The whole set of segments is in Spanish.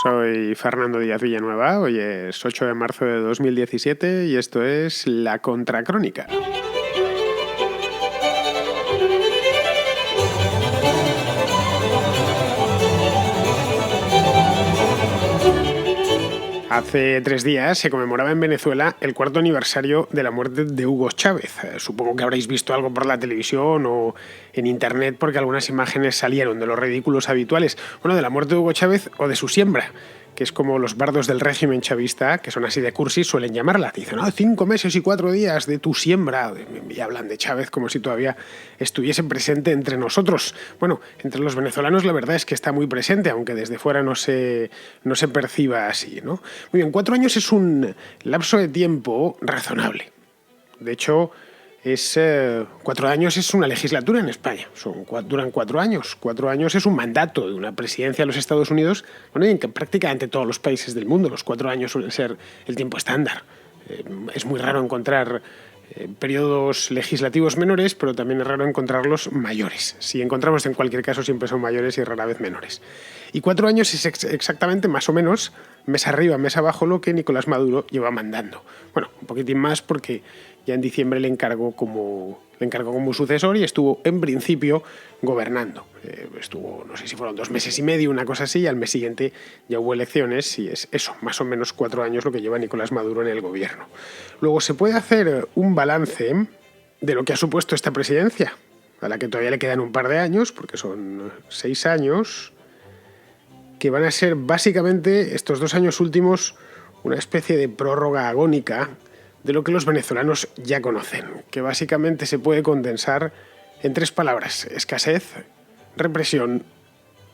Soy Fernando Díaz Villanueva, hoy es 8 de marzo de 2017 y esto es La Contracrónica. Hace 3 días se conmemoraba en Venezuela el 4º aniversario de la muerte de Hugo Chávez. Supongo que habréis visto algo por la televisión o en internet porque algunas imágenes salieron de los ridículos habituales. Bueno, de la muerte de Hugo Chávez o de su siembra, que es como los bardos del régimen chavista, que son así de cursi, suelen llamarla. Dicen, 5 meses y 4 días de tu siembra. Y hablan de Chávez como si todavía estuviese presente entre nosotros. Bueno, entre los venezolanos la verdad es que está muy presente, aunque desde fuera no se perciba así, ¿no? Muy bien, 4 años es un lapso de tiempo razonable. De hecho, 4 años es una legislatura en España. Duran 4 años. 4 años es un mandato de una presidencia de los Estados Unidos, bueno, y en que prácticamente todos los países del mundo los 4 años suelen ser el tiempo estándar. Es muy raro encontrar periodos legislativos menores, pero también es raro encontrarlos mayores. Si encontramos, en cualquier caso, siempre son mayores y rara vez menores. Y 4 años es exactamente, más o menos, mes arriba, mes abajo, lo que Nicolás Maduro lleva mandando. Bueno, un poquitín más porque ya en diciembre le encargó como sucesor y estuvo, en principio, gobernando. Estuvo, no sé si fueron 2 meses y medio, una cosa así, y al mes siguiente ya hubo elecciones y es eso, más o menos 4 años lo que lleva Nicolás Maduro en el gobierno. Luego se puede hacer un balance de lo que ha supuesto esta presidencia, a la que todavía le quedan un par de años, porque son 6 años, que van a ser básicamente estos 2 años últimos una especie de prórroga agónica de lo que los venezolanos ya conocen, que básicamente se puede condensar en 3 palabras: escasez, represión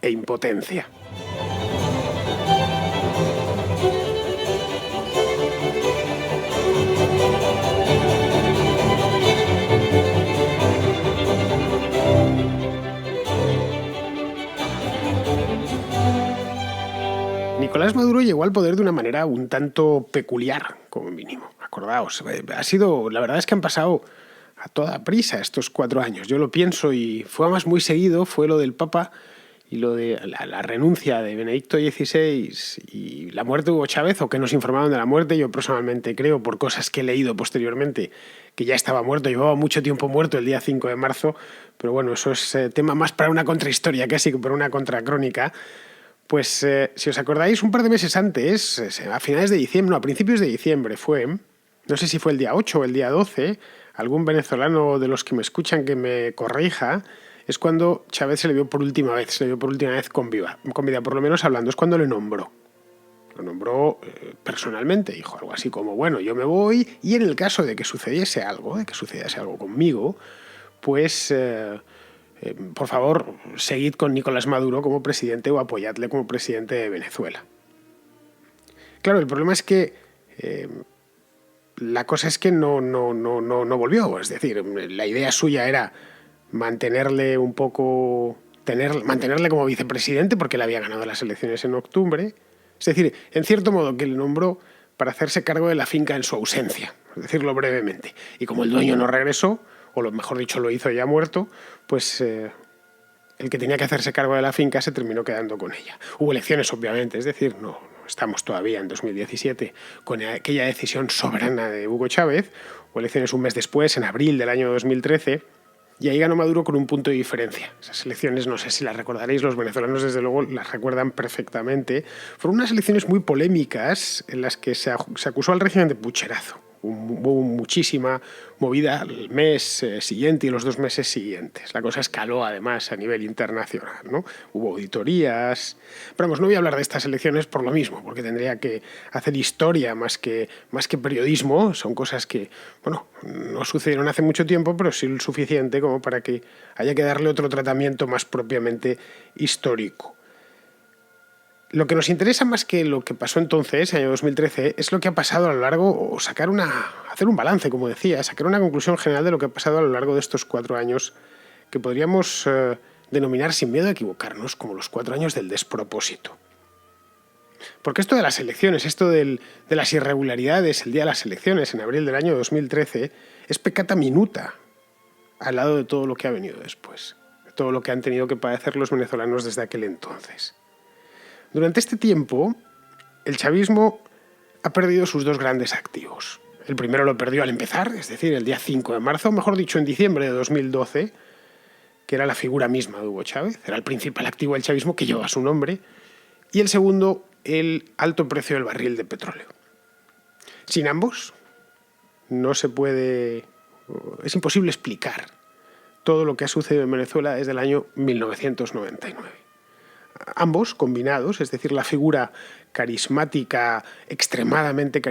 e impotencia. Nicolás Maduro llegó al poder de una manera un tanto peculiar, como mínimo. Acordaos, la verdad es que han pasado a toda prisa estos 4 años. Yo lo pienso y fue más muy seguido, fue lo del Papa y lo de la renuncia de Benedicto XVI y la muerte de Hugo Chávez, o que nos informaron de la muerte. Yo personalmente creo, por cosas que he leído posteriormente, que ya estaba muerto, llevaba mucho tiempo muerto el día 5 de marzo, pero bueno, eso es tema más para una contrahistoria, casi que para una contracrónica. Pues si os acordáis, un par de meses antes, a finales de diciembre, a principios de diciembre no sé si fue el día 8 o el día 12, algún venezolano de los que me escuchan que me corrija, es cuando Chávez se le vio por última vez con vida, por lo menos hablando, es cuando le nombró. Lo nombró personalmente, dijo algo así como, bueno, yo me voy y en el caso de que sucediese algo conmigo, pues por favor, seguid con Nicolás Maduro como presidente o apoyadle como presidente de Venezuela. Claro, el problema es que la cosa es que no volvió. Es decir, la idea suya era mantenerle como vicepresidente porque le había ganado las elecciones en octubre. Es decir, en cierto modo que le nombró para hacerse cargo de la finca en su ausencia, por decirlo brevemente. Y como el dueño no regresó, o lo mejor dicho lo hizo ya muerto, pues el que tenía que hacerse cargo de la finca se terminó quedando con ella. Hubo elecciones, obviamente, es decir, no estamos todavía en 2017 con aquella decisión soberana de Hugo Chávez. Hubo elecciones un mes después, en abril del año 2013, y ahí ganó Maduro con un punto de diferencia. Esas elecciones, no sé si las recordaréis, los venezolanos desde luego las recuerdan perfectamente. Fueron unas elecciones muy polémicas en las que se acusó al régimen de pucherazo. Hubo muchísima movida el mes siguiente y los 2 meses siguientes. La cosa escaló además a nivel internacional, ¿no? Hubo auditorías. Pero vamos, no voy a hablar de estas elecciones por lo mismo, porque tendría que hacer historia más que periodismo. Son cosas que, bueno, no sucedieron hace mucho tiempo, pero sí lo suficiente como para que haya que darle otro tratamiento más propiamente histórico. Lo que nos interesa más que lo que pasó entonces, en el año 2013, es lo que ha pasado a lo largo, o hacer un balance, como decía, sacar una conclusión general de lo que ha pasado a lo largo de estos 4 años, que podríamos denominar, sin miedo a equivocarnos, como los 4 años del despropósito. Porque esto de las elecciones, esto de las irregularidades el día de las elecciones, en abril del año 2013, es peccata minuta al lado de todo lo que ha venido después, de todo lo que han tenido que padecer los venezolanos desde aquel entonces. Durante este tiempo, el chavismo ha perdido sus dos grandes activos. El primero lo perdió al empezar, es decir, el día 5 de marzo, mejor dicho, en diciembre de 2012, que era la figura misma de Hugo Chávez, era el principal activo del chavismo que lleva su nombre, y el segundo, el alto precio del barril de petróleo. Sin ambos, no se puede, es imposible explicar todo lo que ha sucedido en Venezuela desde el año 1999. Ambos combinados, es decir, la figura carismática, extremadamente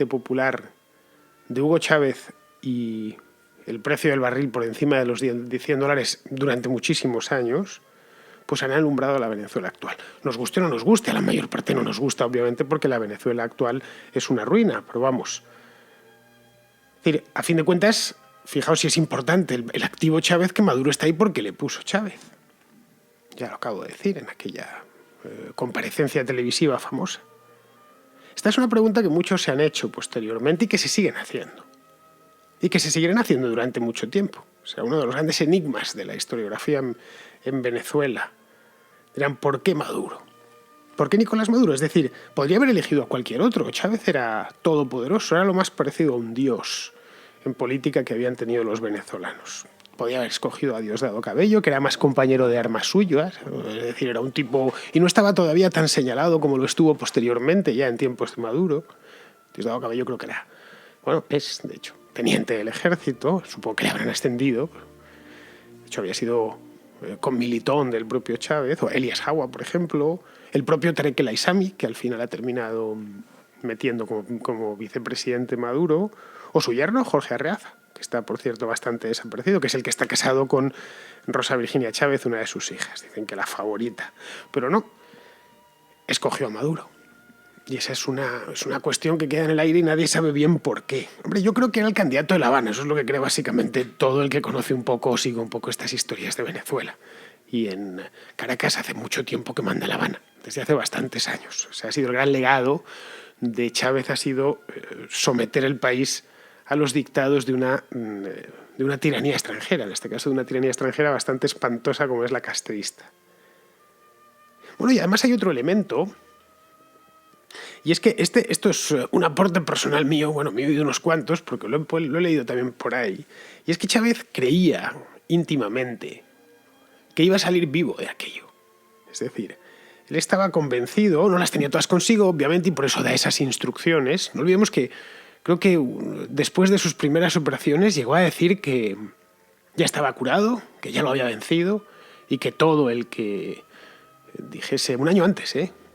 popular de Hugo Chávez y el precio del barril por encima de los $100 durante muchísimos años, pues han alumbrado la Venezuela actual. Nos guste o no nos guste, a la mayor parte no nos gusta, obviamente, porque la Venezuela actual es una ruina, pero vamos. Es decir, a fin de cuentas, fijaos si es importante el activo Chávez, que Maduro está ahí porque le puso Chávez. Ya lo acabo de decir en aquella comparecencia televisiva famosa. Esta es una pregunta que muchos se han hecho posteriormente y que se siguen haciendo. Y que se seguirán haciendo durante mucho tiempo. O sea, uno de los grandes enigmas de la historiografía en Venezuela. Dirán, ¿por qué Maduro? ¿Por qué Nicolás Maduro? Es decir, podría haber elegido a cualquier otro. Chávez era todopoderoso, era lo más parecido a un dios en política que habían tenido los venezolanos. Podía haber escogido a Diosdado Cabello, que era más compañero de armas suyas, es decir, era un tipo... Y no estaba todavía tan señalado como lo estuvo posteriormente, ya en tiempos de Maduro. Diosdado Cabello creo que era... Bueno, es, de hecho, teniente del ejército, supongo que le habrán ascendido. De hecho, había sido conmilitón del propio Chávez, o Elias Jawa, por ejemplo, el propio Tarek El Aissami, que al final ha terminado metiendo como vicepresidente Maduro, o su yerno, Jorge Arreaza, que está, por cierto, bastante desaparecido, que es el que está casado con Rosa Virginia Chávez, una de sus hijas. Dicen que la favorita. Pero no, escogió a Maduro. Y esa es una cuestión que queda en el aire y nadie sabe bien por qué. Hombre, yo creo que era el candidato de La Habana. Eso es lo que cree básicamente todo el que conoce un poco o sigue un poco estas historias de Venezuela. Y en Caracas hace mucho tiempo que manda La Habana, desde hace bastantes años. O sea, ha sido el gran legado de Chávez, ha sido someter el país a los dictados de una tiranía extranjera, en este caso de una tiranía extranjera bastante espantosa como es la castrista. Bueno, y además hay otro elemento, y es que esto es un aporte personal mío, bueno, mío y de unos cuantos, porque lo he leído también por ahí, y es que Chávez creía íntimamente que iba a salir vivo de aquello. Es decir, él estaba convencido, no las tenía todas consigo, obviamente, y por eso da esas instrucciones. No olvidemos que creo que después de sus primeras operaciones llegó a decir que ya estaba curado, que ya lo había vencido y que todo el que dijese, un año antes,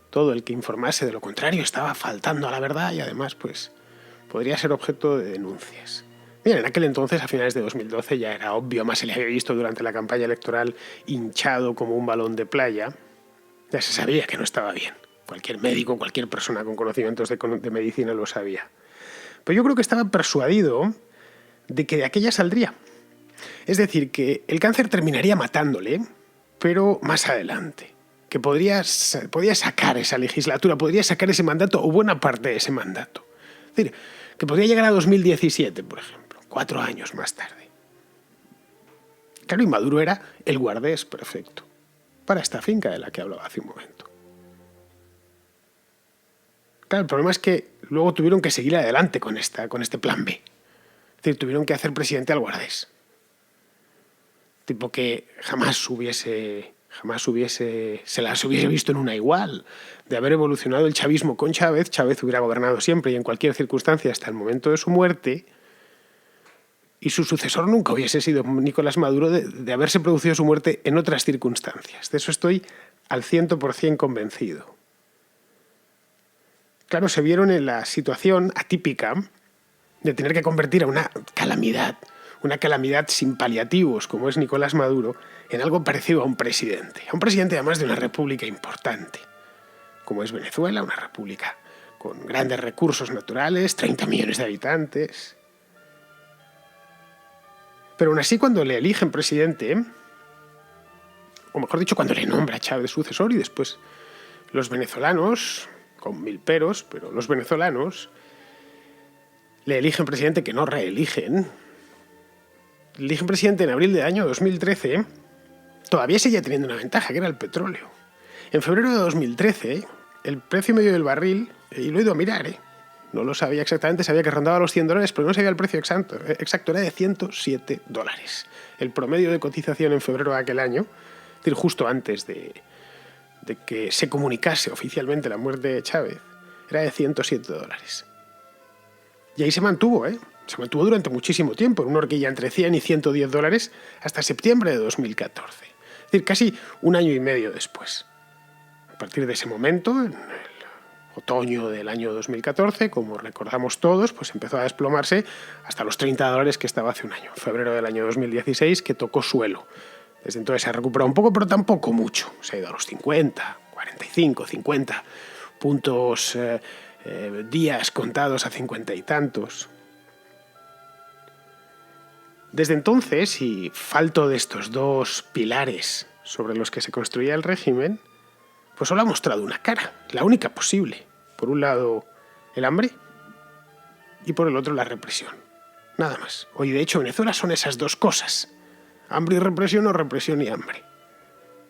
todo el que informase de lo contrario estaba faltando a la verdad y además pues podría ser objeto de denuncias. Bien, en aquel entonces, a finales de 2012, ya era obvio, más se le había visto durante la campaña electoral hinchado como un balón de playa. Ya se sabía que no estaba bien. Cualquier médico, cualquier persona con conocimientos de medicina lo sabía. Pero yo creo que estaba persuadido de que de aquella saldría. Es decir, que el cáncer terminaría matándole, pero más adelante. Que podía sacar esa legislatura, podría sacar ese mandato o buena parte de ese mandato. Es decir, que podría llegar a 2017, por ejemplo, 4 años más tarde. Claro, y Maduro era el guardés perfecto para esta finca de la que hablaba hace un momento. Claro, el problema es que luego tuvieron que seguir adelante con este plan B. Es decir, tuvieron que hacer presidente al guardés. Tipo que jamás se las hubiese visto en una igual. De haber evolucionado el chavismo con Chávez, Chávez hubiera gobernado siempre y en cualquier circunstancia hasta el momento de su muerte, y su sucesor nunca hubiese sido Nicolás Maduro de haberse producido su muerte en otras circunstancias. De eso estoy al 100% convencido. Claro, se vieron en la situación atípica de tener que convertir a una calamidad sin paliativos, como es Nicolás Maduro, en algo parecido a un presidente además de una república importante, como es Venezuela, una república con grandes recursos naturales, 30 millones de habitantes. Pero aún así, cuando le eligen presidente, o mejor dicho, cuando le nombra a Chávez sucesor y después los venezolanos, con 1000 peros, pero los venezolanos le eligen presidente, que no reeligen, le eligen presidente en abril del año 2013, todavía seguía teniendo una ventaja, que era el petróleo. En febrero de 2013, el precio medio del barril, y lo he ido a mirar, no lo sabía exactamente, sabía que rondaba los $100, pero no sabía el precio exacto, era de $107. El promedio de cotización en febrero de aquel año, es decir, justo antes de que se comunicase oficialmente la muerte de Chávez, era de $107. Y ahí se mantuvo, se mantuvo durante muchísimo tiempo, en una horquilla entre $100 y $110 hasta septiembre de 2014. Es decir, casi un año y medio después. A partir de ese momento, en el otoño del año 2014, como recordamos todos, pues empezó a desplomarse hasta los $30 que estaba hace un año, en febrero del año 2016, que tocó suelo. Desde entonces se ha recuperado un poco, pero tampoco mucho. Se ha ido a los 50, 45, 50 puntos, días contados a 50 y tantos. Desde entonces, y falto de estos dos pilares sobre los que se construía el régimen, pues solo ha mostrado una cara, la única posible. Por un lado, el hambre y por el otro, la represión. Nada más. Hoy, de hecho, Venezuela son esas dos cosas. Hambre y represión o represión y hambre.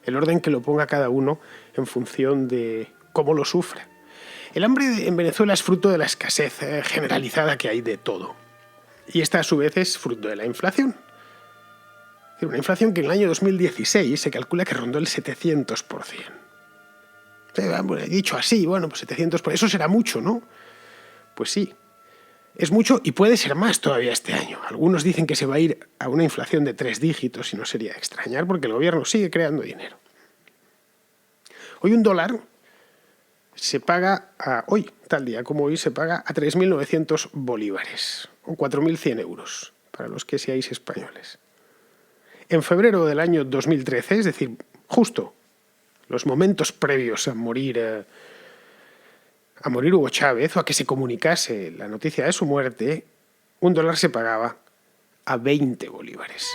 El orden que lo ponga cada uno en función de cómo lo sufra. El hambre en Venezuela es fruto de la escasez generalizada que hay de todo. Y esta, a su vez, es fruto de la inflación. Una inflación que en el año 2016 se calcula que rondó el 700%. Dicho así, bueno, pues 700%, eso será mucho, ¿no? Pues sí, es mucho y puede ser más todavía este año. Algunos dicen que se va a ir a una inflación de 3 dígitos y no sería extrañar porque el gobierno sigue creando dinero. Hoy un dólar se paga, hoy, tal día como hoy, se paga a 3.900 bolívares o 4.100 euros, para los que seáis españoles. En febrero del año 2013, es decir, justo los momentos previos a morir Hugo Chávez o a que se comunicase la noticia de su muerte, un dólar se pagaba a 20 bolívares.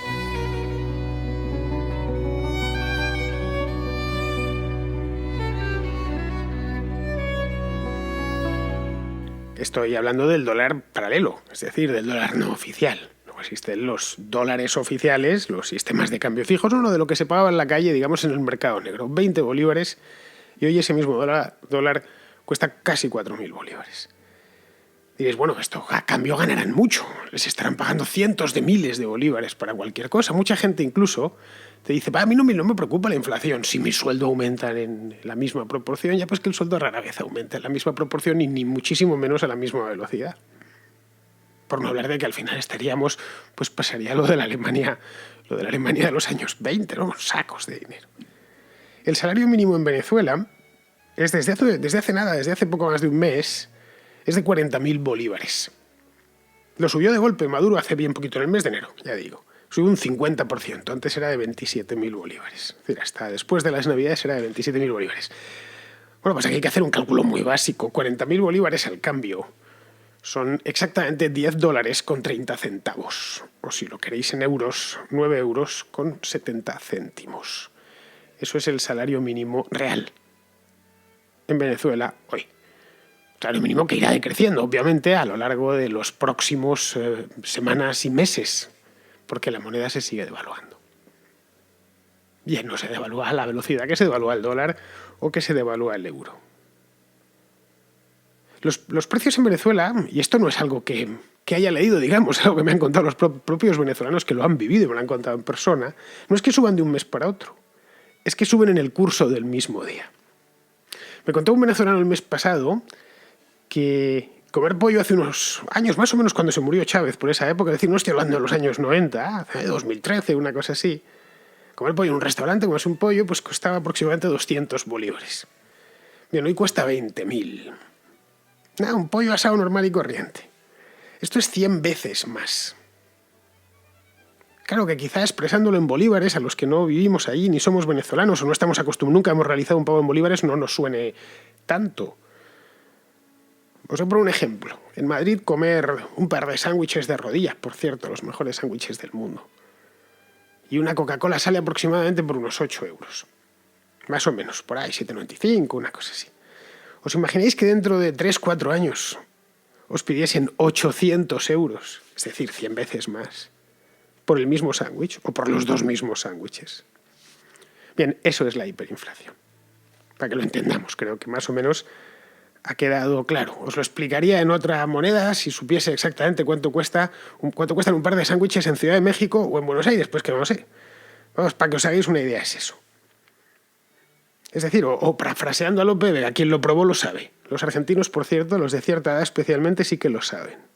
Estoy hablando del dólar paralelo, es decir, del dólar no oficial. No existen los dólares oficiales, los sistemas de cambio fijos, no de lo que se pagaba en la calle, digamos, en el mercado negro. 20 bolívares y hoy ese mismo dólar cuesta casi 4.000 bolívares. Diréis, bueno, esto a cambio ganarán mucho, les estarán pagando cientos de miles de bolívares para cualquier cosa. Mucha gente incluso te dice, a mí no me preocupa la inflación, si mi sueldo aumenta en la misma proporción, ya pues que el sueldo rara vez aumenta en la misma proporción y ni muchísimo menos a la misma velocidad. Por no hablar de que al final pues pasaría lo de la Alemania de los años 20, ¿no? Sacos de dinero. El salario mínimo en Venezuela es desde hace poco más de un mes, es de 40.000 bolívares. Lo subió de golpe Maduro hace bien poquito, en el mes de enero, ya digo. Subió un 50%, antes era de 27.000 bolívares. Es decir, hasta después de las Navidades era de 27.000 bolívares. Bueno, pues aquí hay que hacer un cálculo muy básico. 40.000 bolívares al cambio son exactamente 10 dólares con 30 centavos. O si lo queréis en euros, 9 euros con 70 céntimos. Eso es el salario mínimo real en Venezuela hoy. Salario mínimo que irá decreciendo, obviamente, a lo largo de los próximos semanas y meses, porque la moneda se sigue devaluando. Bien, no se devalúa a la velocidad que se devalúa el dólar o que se devalúa el euro. Los precios en Venezuela, y esto no es algo que haya leído, digamos, es algo que me han contado los propios venezolanos que lo han vivido y me lo han contado en persona, no es que suban de un mes para otro, es que suben en el curso del mismo día. Me contó un venezolano el mes pasado que comer pollo hace unos años, más o menos cuando se murió Chávez, por esa época, es decir, no estoy hablando de los años 90, 2013, una cosa así, comer pollo en un restaurante, comerse un pollo, pues costaba aproximadamente 200 bolívares. Bien, hoy cuesta 20.000. Nada, un pollo asado normal y corriente. Esto es 100 veces más. Claro que quizá expresándolo en bolívares, a los que no vivimos allí, ni somos venezolanos o no estamos acostumbrados, nunca hemos realizado un pago en bolívares, no nos suene tanto. Os voy a poner un ejemplo. En Madrid comer un par de sándwiches de rodillas, por cierto, los mejores sándwiches del mundo. Y una Coca-Cola sale aproximadamente por unos 8 euros. Más o menos, por ahí, 7,95, una cosa así. ¿Os imagináis que dentro de 3-4 años os pidiesen 800 euros? Es decir, 100 veces más. Por el mismo sándwich o por los dos mismos sándwiches. Bien, eso es la hiperinflación. para que lo entendamos. Creo que más o menos ha quedado claro. Os lo explicaría en otra moneda si supiese exactamente cuánto cuestan un par de sándwiches en Ciudad de México o en Buenos Aires, pues que no lo sé. Vamos, para que os hagáis una idea es eso. Es decir, o parafraseando a Lope de Vega, quien lo probó lo sabe. Los argentinos, por cierto, los de cierta edad especialmente, sí que lo saben.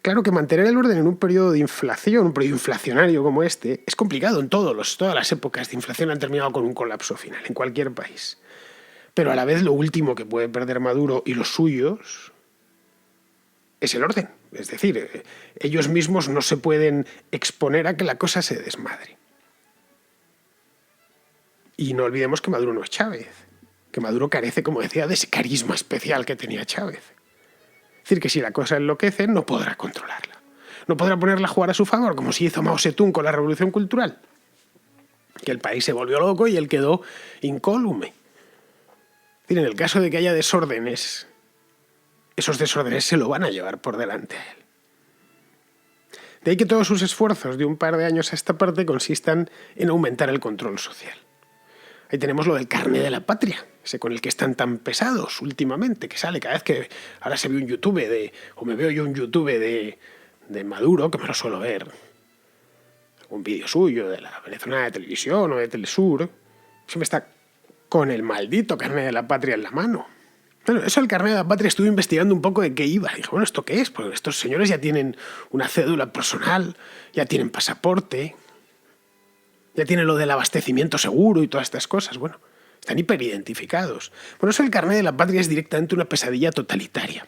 Claro que mantener el orden en un periodo de inflación, un periodo inflacionario como este, es complicado en todas las épocas de inflación han terminado con un colapso final, en cualquier país. Pero a la vez lo último que puede perder Maduro y los suyos es el orden. Es decir, ellos mismos no se pueden exponer a que la cosa se desmadre. Y no olvidemos que Maduro no es Chávez, que Maduro carece, como decía, de ese carisma especial que tenía Chávez. Es decir, que si la cosa enloquece, no podrá controlarla. No podrá ponerla a jugar a su favor, como si hizo Mao Zedong con la Revolución Cultural. Que el país se volvió loco y él quedó incólume. Es decir, en el caso de que haya desórdenes, esos desórdenes se lo van a llevar por delante a él. De ahí que todos sus esfuerzos de un par de años a esta parte consistan en aumentar el control social. Ahí tenemos lo del carné de la patria, ese con el que están tan pesados últimamente, que sale cada vez que ahora se ve un YouTube me veo yo un YouTube de Maduro, que me lo suelo ver, algún vídeo suyo de la venezolana de televisión o de Telesur, siempre está con el maldito carné de la patria en la mano. Bueno, eso del carné de la patria estuve investigando un poco de qué iba. Y dije, bueno, ¿esto qué es? Porque estos señores ya tienen una cédula personal, ya tienen pasaporte, ya tienen lo del abastecimiento seguro y todas estas cosas. Bueno, están hiperidentificados. Bueno, eso del carné de la patria es directamente una pesadilla totalitaria.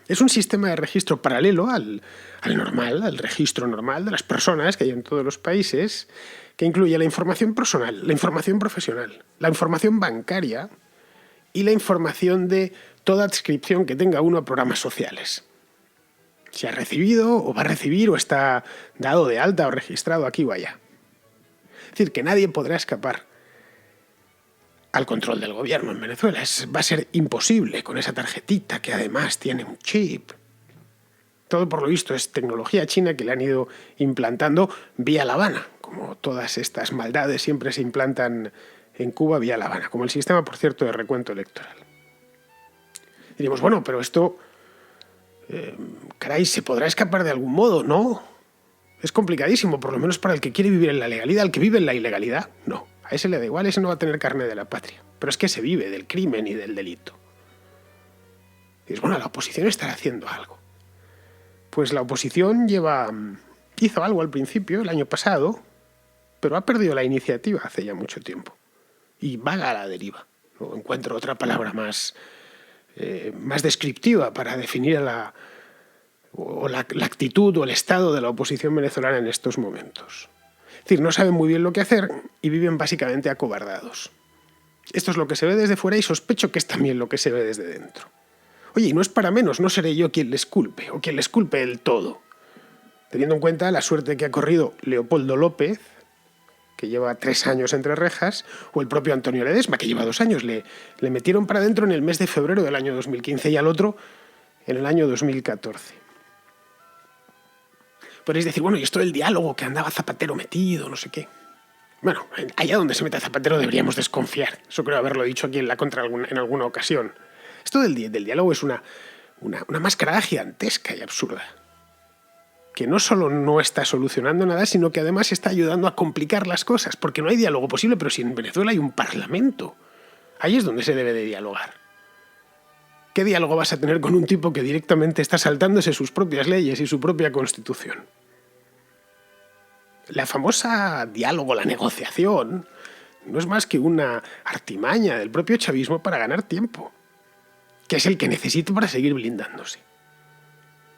Es un sistema de registro paralelo al normal, al registro normal de las personas que hay en todos los países, que incluye la información personal, la información profesional, la información bancaria y la información de toda adscripción que tenga uno a programas sociales. Si ha recibido o va a recibir o está dado de alta o registrado aquí o allá. Es decir, que nadie podrá escapar al control del gobierno en Venezuela. Va a ser imposible con esa tarjetita que además tiene un chip. Todo por lo visto es tecnología china que le han ido implantando vía La Habana, como todas estas maldades siempre se implantan en Cuba vía La Habana, como el sistema, por cierto, de recuento electoral. Diríamos, bueno, pero esto, caray, ¿se podrá escapar de algún modo? No, es complicadísimo, por lo menos para el que quiere vivir en la legalidad. El que vive en la ilegalidad, no, a ese le da igual, ese no va a tener carné de la patria. Pero es que se vive del crimen y del delito. Y dices, bueno, la oposición estará haciendo algo. Pues la oposición hizo algo al principio, el año pasado, pero ha perdido la iniciativa hace ya mucho tiempo. Y vaga a la deriva. No encuentro otra palabra más descriptiva para definir la actitud o el estado de la oposición venezolana en estos momentos. Es decir, no saben muy bien lo que hacer y viven básicamente acobardados. Esto es lo que se ve desde fuera y sospecho que es también lo que se ve desde dentro. Oye, y no es para menos, no seré yo quien les culpe, o quien les culpe del todo. Teniendo en cuenta la suerte que ha corrido Leopoldo López, que lleva 3 años entre rejas, o el propio Antonio Ledesma, que lleva 2 años. Le metieron para adentro en el mes de febrero del año 2015 y al otro en el año 2014. Podréis decir, bueno, y esto del diálogo, que andaba Zapatero metido, no sé qué. Bueno, allá donde se meta Zapatero deberíamos desconfiar. Eso creo haberlo dicho aquí en la contra en alguna ocasión. Esto del diálogo es una mascarada gigantesca y absurda, que no solo no está solucionando nada, sino que además está ayudando a complicar las cosas, porque no hay diálogo posible, pero si en Venezuela hay un parlamento, ahí es donde se debe de dialogar. ¿Qué diálogo vas a tener con un tipo que directamente está saltándose sus propias leyes y su propia constitución? La famosa diálogo, la negociación, no es más que una artimaña del propio chavismo para ganar tiempo, que es el que necesita para seguir blindándose.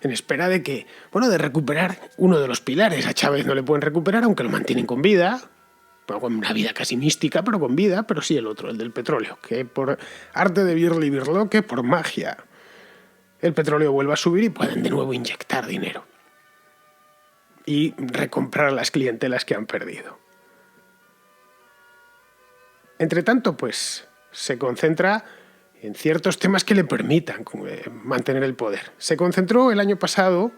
En espera de de recuperar uno de los pilares. A Chávez no le pueden recuperar, aunque lo mantienen con vida, con una vida casi mística, pero con vida, pero sí el otro, el del petróleo, que por arte de Birli Birloque, por magia, el petróleo vuelve a subir y pueden de nuevo inyectar dinero y recomprar las clientelas que han perdido. Entre tanto, pues, se concentra en ciertos temas que le permitan mantener el poder. Se concentró el año pasado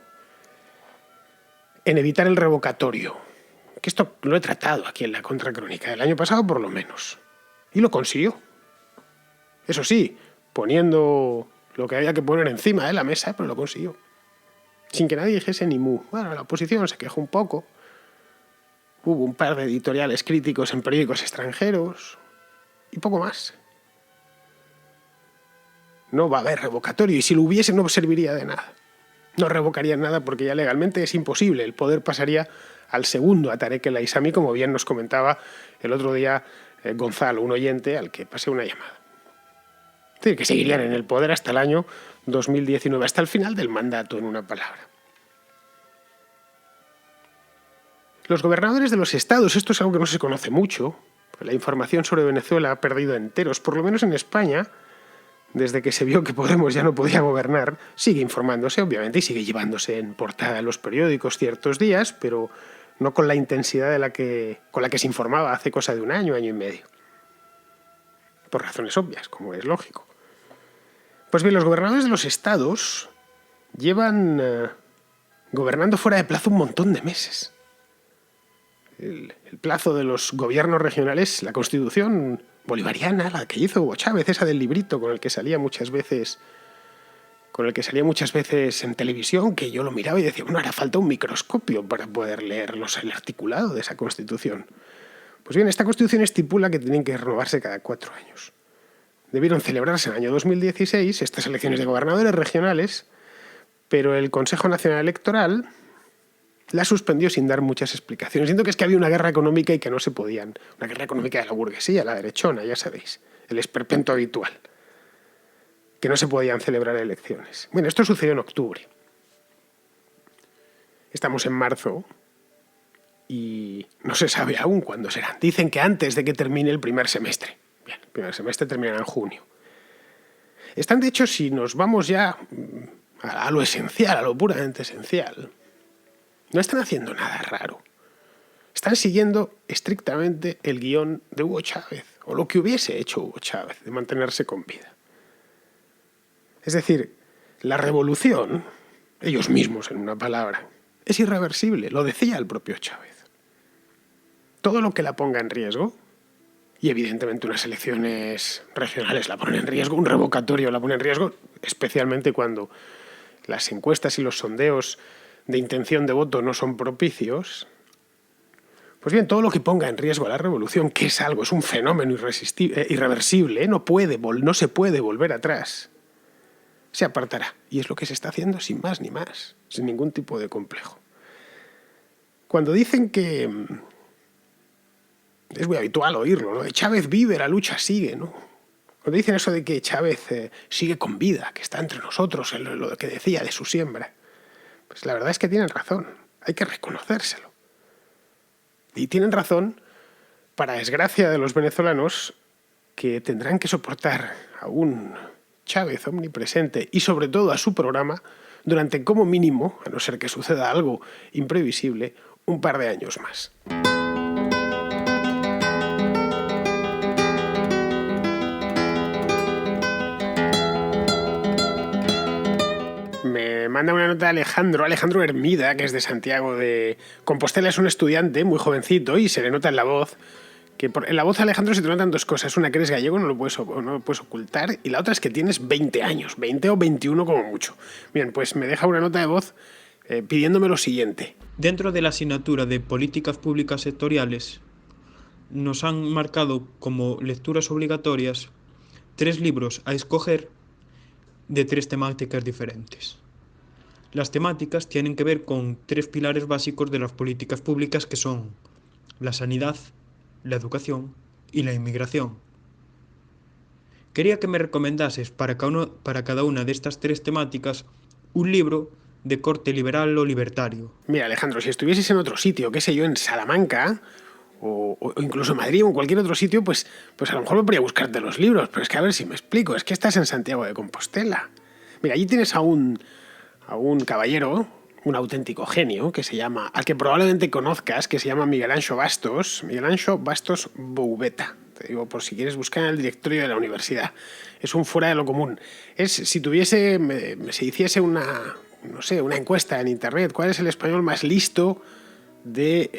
en evitar el revocatorio, que esto lo he tratado aquí en la Contracrónica, el año pasado por lo menos. Y lo consiguió. Eso sí, poniendo lo que había que poner encima de la mesa, pero lo consiguió. Sin que nadie dijese ni mu. Bueno, la oposición se quejó un poco. Hubo un par de editoriales críticos en periódicos extranjeros. Y poco más. No va a haber revocatorio. Y si lo hubiese, no serviría de nada. No revocarían nada porque ya legalmente es imposible. El poder pasaría al segundo, a Tarek El Aissami, como bien nos comentaba el otro día Gonzalo, un oyente al que pasé una llamada. Es decir, que seguirían en el poder hasta el año 2019, hasta el final del mandato, en una palabra. Los gobernadores de los estados, esto es algo que no se conoce mucho, la información sobre Venezuela ha perdido enteros, por lo menos en España, desde que se vio que Podemos ya no podía gobernar, sigue informándose, obviamente, y sigue llevándose en portada en los periódicos ciertos días, pero no con la intensidad con la que se informaba hace cosa de un año, año y medio. Por razones obvias, como es lógico. Pues bien, los gobernadores de los estados llevan gobernando fuera de plazo un montón de meses. El plazo de los gobiernos regionales, la Constitución bolivariana, la que hizo Hugo Chávez, esa del librito con el que salía muchas veces en televisión, que yo lo miraba y decía, bueno, hará falta un microscopio para poder leer el articulado de esa Constitución. Pues bien, esta Constitución estipula que tienen que renovarse cada 4 años. Debieron celebrarse en el año 2016 estas elecciones de gobernadores regionales, pero el Consejo Nacional Electoral la suspendió sin dar muchas explicaciones. Siento que es que había una guerra económica y que no se podían. Una guerra económica de la burguesía, la derechona, ya sabéis. El esperpento habitual. Que no se podían celebrar elecciones. Bueno, esto sucedió en octubre. Estamos en marzo y no se sabe aún cuándo serán. Dicen que antes de que termine el primer semestre. Bien, el primer semestre terminará en junio. Están, de hecho, si nos vamos ya a lo esencial, a lo puramente esencial, no están haciendo nada raro. Están siguiendo estrictamente el guión de Hugo Chávez, o lo que hubiese hecho Hugo Chávez, de mantenerse con vida. Es decir, la revolución, ellos mismos en una palabra, es irreversible, lo decía el propio Chávez. Todo lo que la ponga en riesgo, y evidentemente unas elecciones regionales la ponen en riesgo, un revocatorio la pone en riesgo, especialmente cuando las encuestas y los sondeos de intención de voto no son propicios. Pues bien, todo lo que ponga en riesgo a la revolución, que es algo, es un fenómeno irreversible, no se puede volver atrás, se apartará. Y es lo que se está haciendo sin más ni más, sin ningún tipo de complejo. Cuando dicen que es muy habitual oírlo, ¿no? De Chávez vive, la lucha sigue, ¿no? Cuando dicen eso de que Chávez sigue con vida, que está entre nosotros, lo que decía de su siembra, pues la verdad es que tienen razón, hay que reconocérselo. Y tienen razón, para desgracia de los venezolanos, que tendrán que soportar a un Chávez omnipresente y sobre todo a su programa durante como mínimo, a no ser que suceda algo imprevisible, un par de años más. Me manda una nota Alejandro Hermida, que es de Santiago de Compostela, es un estudiante muy jovencito y se le nota en la voz, que en la voz de Alejandro se te notan dos cosas. Una, que eres gallego, no lo puedes ocultar, y la otra es que tienes 20 años, 20 o 21 como mucho. Bien, pues me deja una nota de voz pidiéndome lo siguiente. Dentro de la asignatura de Políticas Públicas Sectoriales, nos han marcado como lecturas obligatorias 3 libros a escoger de 3 temáticas diferentes. Las temáticas tienen que ver con 3 pilares básicos de las políticas públicas, que son la sanidad, la educación y la inmigración. Quería que me recomendases para cada una de estas 3 temáticas un libro de corte liberal o libertario. Mira, Alejandro, si estuvieses en otro sitio, qué sé yo, en Salamanca o incluso en Madrid o en cualquier otro sitio, pues a lo mejor me podría buscarte los libros, pero es que a ver si me explico, es que estás en Santiago de Compostela. Mira, allí tienes a un caballero, un auténtico genio, que se llama, al que probablemente conozcas, que se llama Miguel Anxo Bastos Boubeta. Te digo, por si quieres buscar en el directorio de la universidad. Es un fuera de lo común. Si se hiciese una encuesta en internet, ¿cuál es el español más listo de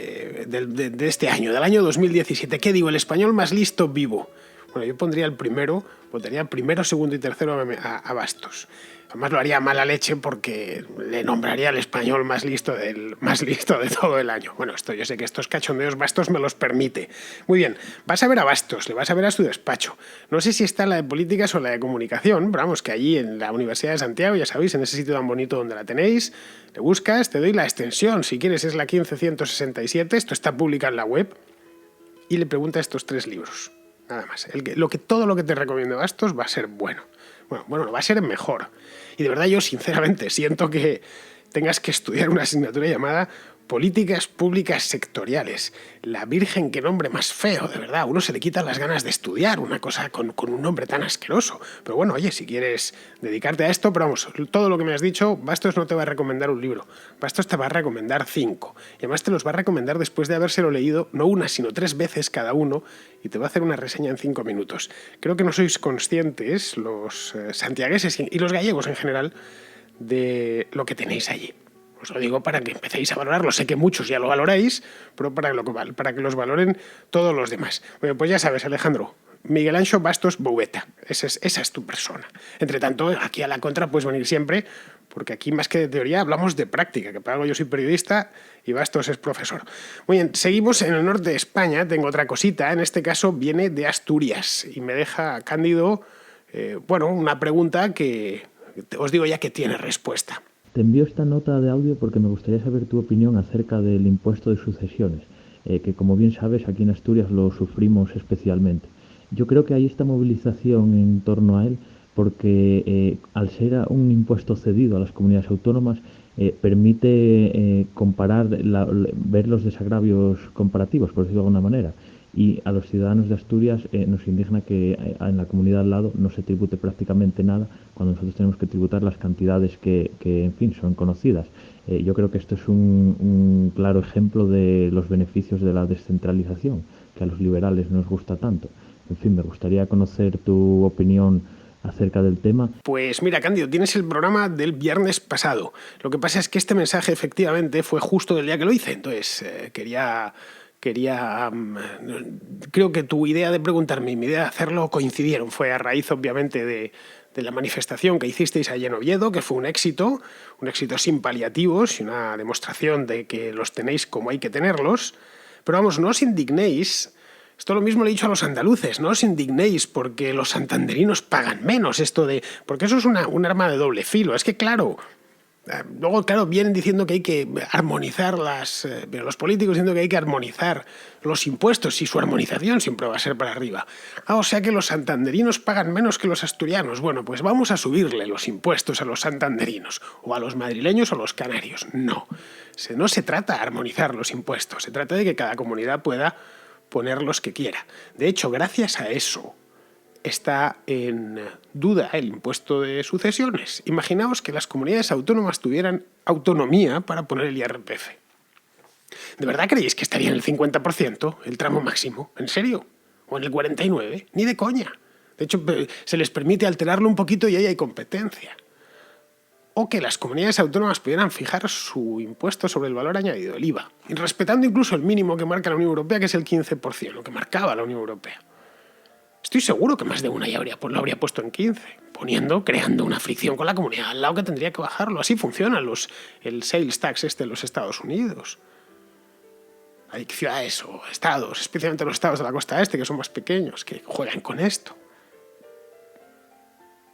este año, del año 2017? ¿Qué digo? El español más listo vivo. Bueno, yo pondría el primero, votaría primero, segundo y tercero a Bastos. Además lo haría a mala leche porque le nombraría al español más listo de todo el año. Bueno, yo sé que estos cachondeos Bastos me los permite. Muy bien, vas a ver a Bastos, le vas a ver a su despacho. No sé si está en la de políticas o en la de comunicación, pero vamos, que allí en la Universidad de Santiago, ya sabéis, en ese sitio tan bonito donde la tenéis, le buscas, te doy la extensión, si quieres es la 15167, esto está publicado en la web, y le pregunta estos 3 libros. Nada más. Todo lo que te recomiendo Bastos va a ser bueno. Bueno, va a ser mejor. Y de verdad yo sinceramente siento que tengas que estudiar una asignatura llamada Políticas Públicas Sectoriales. La Virgen, qué nombre más feo, de verdad. A uno se le quitan las ganas de estudiar una cosa con un nombre tan asqueroso. Pero bueno, oye, si quieres dedicarte a esto, pero vamos, todo lo que me has dicho, Bastos no te va a recomendar un libro. Bastos te va a recomendar 5. Y además te los va a recomendar después de habérselo leído, no una, sino 3 veces cada uno, y te va a hacer una reseña en 5 minutos. Creo que no sois conscientes, los santiagueses y los gallegos en general, de lo que tenéis allí. Os lo digo para que empecéis a valorarlo. Sé que muchos ya lo valoráis, pero para que los valoren todos los demás. Bueno, pues ya sabes, Alejandro, Miguel Anxo Bastos Boueta. Esa es tu persona. Entre tanto, aquí a la contra puedes venir siempre, porque aquí más que de teoría hablamos de práctica, que para algo yo soy periodista y Bastos es profesor. Muy bien, seguimos en el norte de España. Tengo otra cosita, en este caso viene de Asturias y me deja Cándido, una pregunta que os digo ya que tiene respuesta. Te envío esta nota de audio porque me gustaría saber tu opinión acerca del impuesto de sucesiones, que como bien sabes aquí en Asturias lo sufrimos especialmente. Yo creo que hay esta movilización en torno a él porque al ser un impuesto cedido a las comunidades autónomas permite ver los desagravios comparativos, por decirlo de alguna manera. Y a los ciudadanos de Asturias nos indigna que en la comunidad al lado no se tribute prácticamente nada cuando nosotros tenemos que tributar las cantidades que en fin, son conocidas. Yo creo que esto es un claro ejemplo de los beneficios de la descentralización, que a los liberales nos gusta tanto. En fin, me gustaría conocer tu opinión acerca del tema. Pues mira, Cándido, tienes el programa del viernes pasado. Lo que pasa es que este mensaje efectivamente fue justo del día que lo hice, entonces creo que tu idea de preguntarme y mi idea de hacerlo coincidieron. Fue a raíz, obviamente, de la manifestación que hicisteis allí en Oviedo, que fue un éxito sin paliativos y una demostración de que los tenéis como hay que tenerlos. Pero vamos, no os indignéis. Esto lo mismo le he dicho a los andaluces, no os indignéis porque los santanderinos pagan menos, porque eso es un arma de doble filo. Es que luego, vienen diciendo que hay que armonizar los políticos diciendo que hay que armonizar los impuestos y su armonización siempre va a ser para arriba. O sea que los santanderinos pagan menos que los asturianos. Bueno, pues vamos a subirle los impuestos a los santanderinos o a los madrileños o a los canarios. No se trata de armonizar los impuestos, se trata de que cada comunidad pueda poner los que quiera. De hecho, gracias a eso está en duda el impuesto de sucesiones. Imaginaos que las comunidades autónomas tuvieran autonomía para poner el IRPF. ¿De verdad creéis que estaría en el 50%, el tramo máximo? ¿En serio? ¿O en el 49%? Ni de coña. De hecho, se les permite alterarlo un poquito y ahí hay competencia. O que las comunidades autónomas pudieran fijar su impuesto sobre el valor añadido, el IVA, y respetando incluso el mínimo que marca la Unión Europea, que es el 15%, lo que marcaba la Unión Europea. Estoy seguro que más de una ya lo habría puesto en 15, creando una fricción con la comunidad al lado que tendría que bajarlo. Así funciona el sales tax en los Estados Unidos. Hay ciudades o estados, especialmente los estados de la costa este, que son más pequeños, que juegan con esto.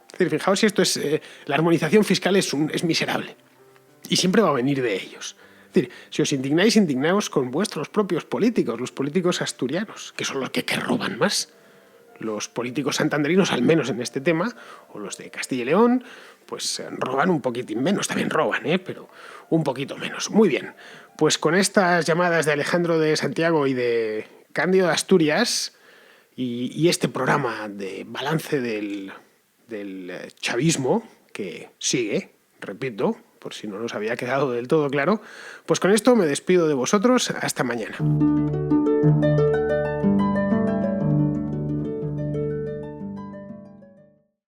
Es decir, fijaos si esto la armonización fiscal es miserable. Y siempre va a venir de ellos. Es decir, si os indignáis, indignaos con vuestros propios políticos, los políticos asturianos, que son los que roban más. Los políticos santanderinos, al menos en este tema, o los de Castilla y León, pues roban un poquitín menos. También roban, pero un poquito menos. Muy bien, pues con estas llamadas de Alejandro de Santiago y de Cándido de Asturias y este programa de balance del chavismo, que sigue, repito, por si no nos había quedado del todo claro, pues con esto me despido de vosotros. Hasta mañana.